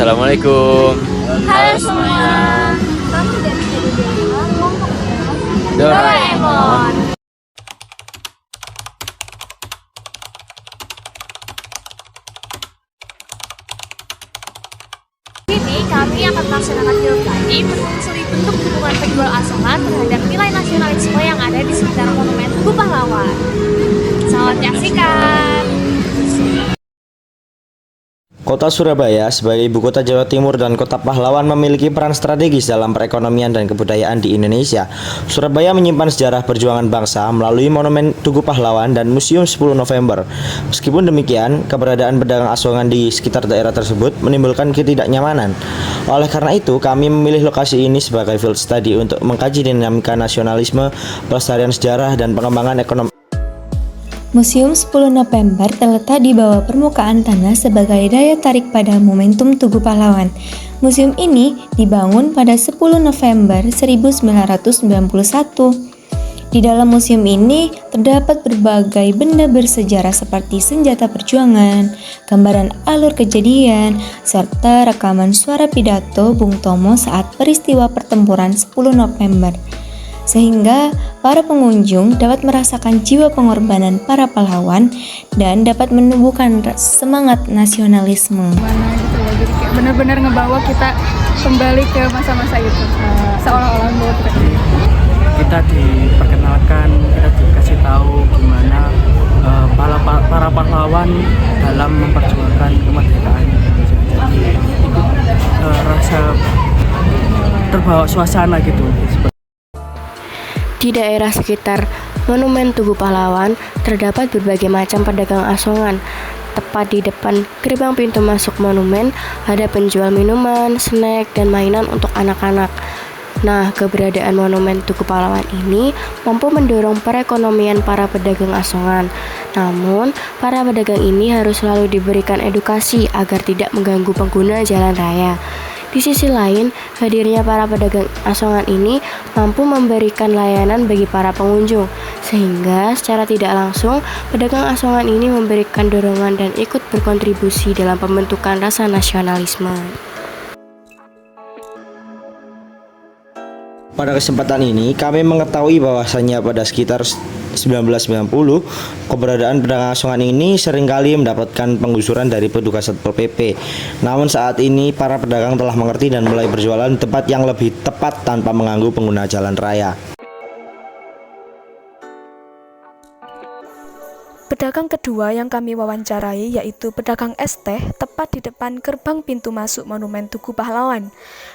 Assalamualaikum. Halo semua. Kami dari Studio kelompok Doraemon. Kini kami akan melaksanakan field study menelusuri bentuk dukungan penjual asongan terhadap nilai nasionalisme yang ada di sekitar Monumen Tugu Pahlawan. Selamat menyaksikan. Kota Surabaya sebagai ibu kota Jawa Timur dan kota pahlawan memiliki peran strategis dalam perekonomian dan kebudayaan di Indonesia. Surabaya menyimpan sejarah perjuangan bangsa melalui Monumen Tugu Pahlawan dan Museum 10 November. Meskipun demikian, keberadaan pedagang asongan di sekitar daerah tersebut menimbulkan ketidaknyamanan. Oleh karena itu, kami memilih lokasi ini sebagai field study untuk mengkaji dinamika nasionalisme, pelestarian sejarah, dan pengembangan ekonomi. Museum 10 November terletak di bawah permukaan tanah sebagai daya tarik pada momentum Tugu Pahlawan. Museum ini dibangun pada 10 November 1991. Di dalam museum ini terdapat berbagai benda bersejarah seperti senjata perjuangan, gambaran alur kejadian, serta rekaman suara pidato Bung Tomo saat peristiwa pertempuran 10 November. Sehingga para pengunjung dapat merasakan jiwa pengorbanan para pahlawan dan dapat menumbuhkan semangat nasionalisme. Mana gitu loh, jadi kayak benar-benar ngebawa kita kembali ke masa-masa itu, seolah-olah membawa kita diperkenalkan, kita dikasih tahu gimana para pahlawan dalam memperjuangkan kemerdekaan Indonesia. Jadi ikut rasa terbawa suasana gitu. Di daerah sekitar Monumen Tugu Pahlawan terdapat berbagai macam pedagang asongan. Tepat di depan gerbang pintu masuk monumen ada penjual minuman, snack, dan mainan untuk anak-anak. Nah, keberadaan Monumen Tugu Pahlawan ini mampu mendorong perekonomian para pedagang asongan. Namun, para pedagang ini harus selalu diberikan edukasi agar tidak mengganggu pengguna jalan raya. Di sisi lain, hadirnya para pedagang asongan ini mampu memberikan layanan bagi para pengunjung, sehingga secara tidak langsung pedagang asongan ini memberikan dorongan dan ikut berkontribusi dalam pembentukan rasa nasionalisme. Pada kesempatan ini, kami mengetahui bahwasannya pada sekitar 1990, keberadaan pedagang asongan ini seringkali mendapatkan penggusuran dari petugas Satpol PP. Namun saat ini, para pedagang telah mengerti dan mulai berjualan di tempat yang lebih tepat tanpa mengganggu pengguna jalan raya. Pedagang kedua yang kami wawancarai yaitu pedagang es teh tepat di depan gerbang pintu masuk Monumen Tugu Pahlawan.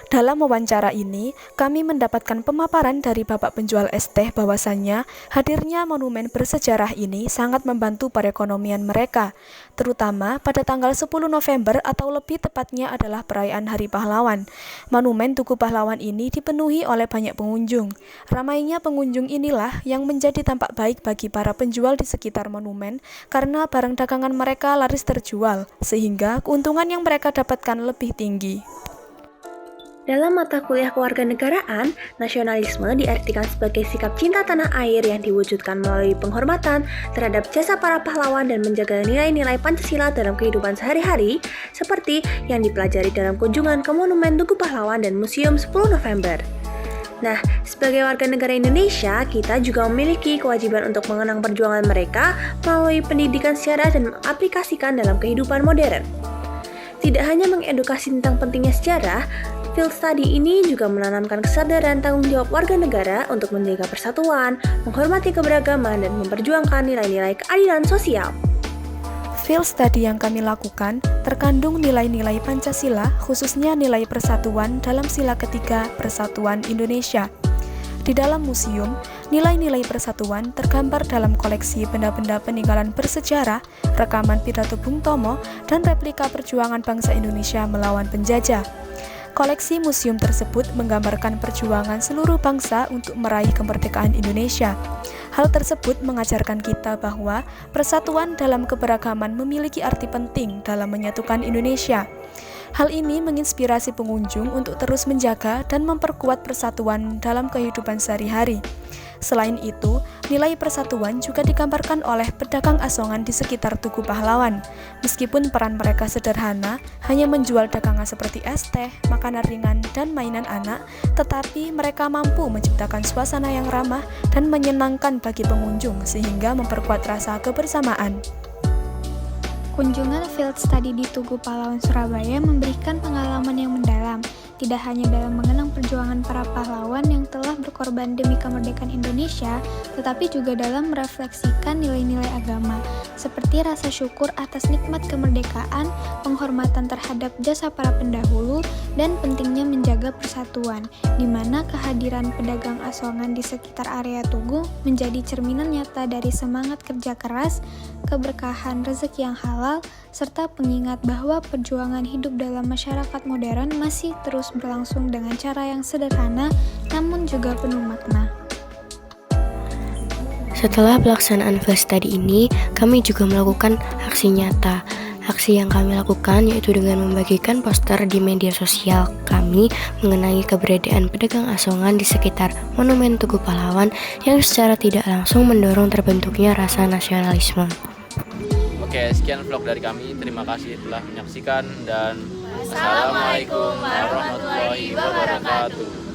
Dalam wawancara ini, kami mendapatkan pemaparan dari bapak penjual es teh bahwasannya hadirnya monumen bersejarah ini sangat membantu perekonomian mereka, terutama pada tanggal 10 November atau lebih tepatnya adalah perayaan Hari Pahlawan. Monumen Tugu Pahlawan ini dipenuhi oleh banyak pengunjung. Ramainya pengunjung inilah yang menjadi tampak baik bagi para penjual di sekitar monumen karena barang dagangan mereka laris terjual, sehingga keuntungan yang mereka dapatkan lebih tinggi. Dalam mata kuliah kewarganegaraan, nasionalisme diartikan sebagai sikap cinta tanah air yang diwujudkan melalui penghormatan terhadap jasa para pahlawan dan menjaga nilai-nilai Pancasila dalam kehidupan sehari-hari, seperti yang dipelajari dalam kunjungan ke Monumen Tugu Pahlawan dan Museum 10 November. Nah, sebagai warga negara Indonesia, kita juga memiliki kewajiban untuk mengenang perjuangan mereka melalui pendidikan sejarah dan mengaplikasikan dalam kehidupan modern. Tidak hanya mengedukasi tentang pentingnya sejarah, field study ini juga menanamkan kesadaran tanggung jawab warga negara untuk menjaga persatuan, menghormati keberagaman, dan memperjuangkan nilai-nilai keadilan sosial. Field study yang kami lakukan terkandung nilai-nilai Pancasila, khususnya nilai persatuan dalam sila ketiga Persatuan Indonesia. Di dalam museum, nilai-nilai persatuan tergambar dalam koleksi benda-benda peninggalan bersejarah, rekaman pidato Bung Tomo, dan replika perjuangan bangsa Indonesia melawan penjajah. Koleksi museum tersebut menggambarkan perjuangan seluruh bangsa untuk meraih kemerdekaan Indonesia. Hal tersebut mengajarkan kita bahwa persatuan dalam keberagaman memiliki arti penting dalam menyatukan Indonesia. Hal ini menginspirasi pengunjung untuk terus menjaga dan memperkuat persatuan dalam kehidupan sehari-hari. Selain itu, nilai persatuan juga digambarkan oleh pedagang asongan di sekitar Tugu Pahlawan. Meskipun peran mereka sederhana, hanya menjual dagangan seperti es teh, makanan ringan, dan mainan anak, tetapi mereka mampu menciptakan suasana yang ramah dan menyenangkan bagi pengunjung sehingga memperkuat rasa kebersamaan. Kunjungan field study di Tugu Pahlawan Surabaya memberikan pengalaman yang mendalam, tidak hanya dalam mengenang perjuangan para pahlawan yang telah berkorban demi kemerdekaan Indonesia, tetapi juga dalam merefleksikan nilai-nilai agama, seperti rasa syukur atas nikmat kemerdekaan, penghormatan terhadap jasa para pendahulu, dan pentingnya menjaga persatuan, di mana kehadiran pedagang asongan di sekitar area Tugu menjadi cerminan nyata dari semangat kerja keras, keberkahan rezeki yang halal, serta pengingat bahwa perjuangan hidup dalam masyarakat modern masih terus berlangsung dengan cara yang sederhana namun juga penuh makna. Setelah pelaksanaan field study ini, kami juga melakukan aksi nyata. Aksi yang kami lakukan yaitu dengan membagikan poster di media sosial kami mengenai keberadaan pedagang asongan di sekitar Monumen Tugu Pahlawan yang secara tidak langsung mendorong terbentuknya rasa nasionalisme. Oke, sekian vlog dari kami. Terima kasih telah menyaksikan dan Assalamualaikum warahmatullahi wabarakatuh.